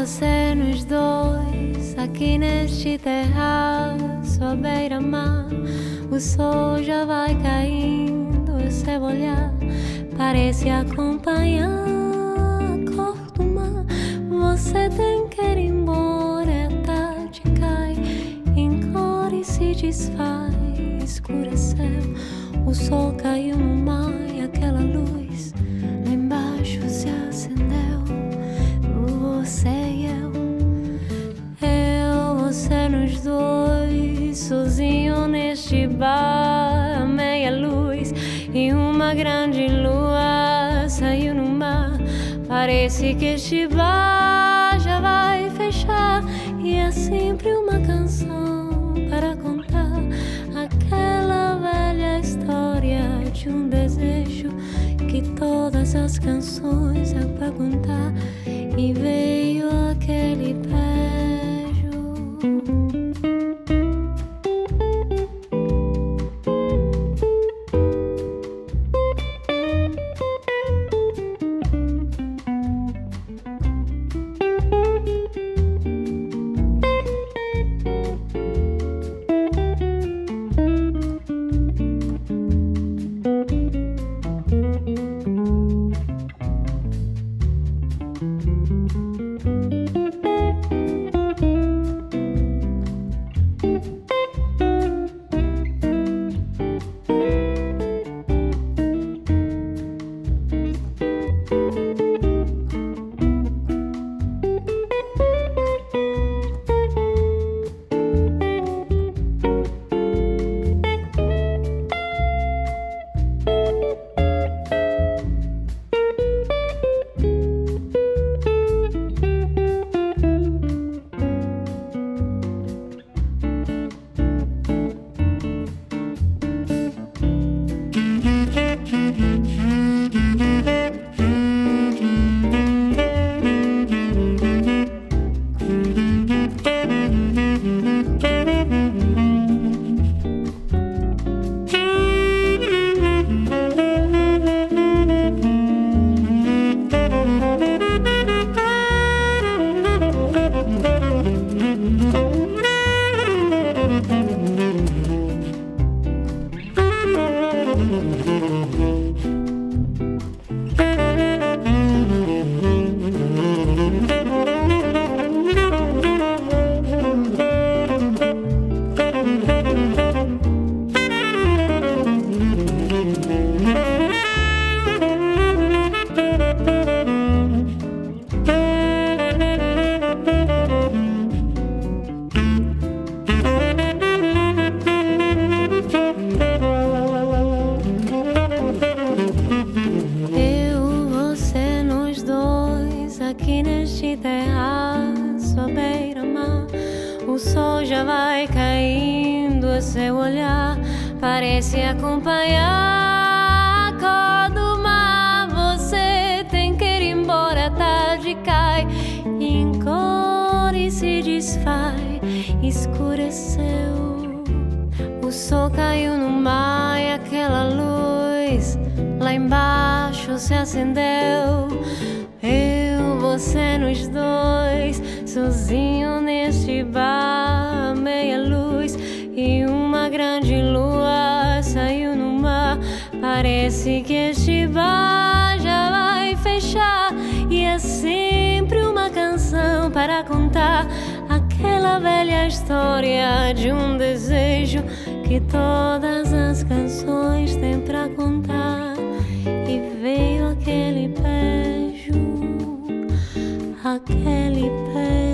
você nos dois, aqui neste terraço à beira-mar. O sol já vai caindo, o seu olhar parece acompanhar a cor do mar. Você tem que ir embora, a tarde cai, encolhe e se desfaz, escureceu. O sol caiu no mar e aquela luz lá embaixo se acendeu. Você e eu, você nos dois, sozinho neste bar, a meia luz e uma grande lua saiu no mar. Parece que este bar já vai fechar e é sempre uma canção para contar aquela velha história de um desejo que todas as canções é pra contar. E veio aquele beijo. Aqui neste terraço à beira-mar, o sol já vai caindo, o seu olhar parece acompanhar a cor do mar. Você tem que ir embora, a tarde cai, encolhe e se desfaz, escureceu. O sol caiu no mar e aquela luz lá embaixo se acendeu. Você nos dois, sozinho neste bar, meia luz e uma grande lua saiu no mar. Parece que este bar já vai fechar e é sempre uma canção para contar aquela velha história de um desejo que todas as canções têm pra contar. E veio aquele beijo, aquele beijo.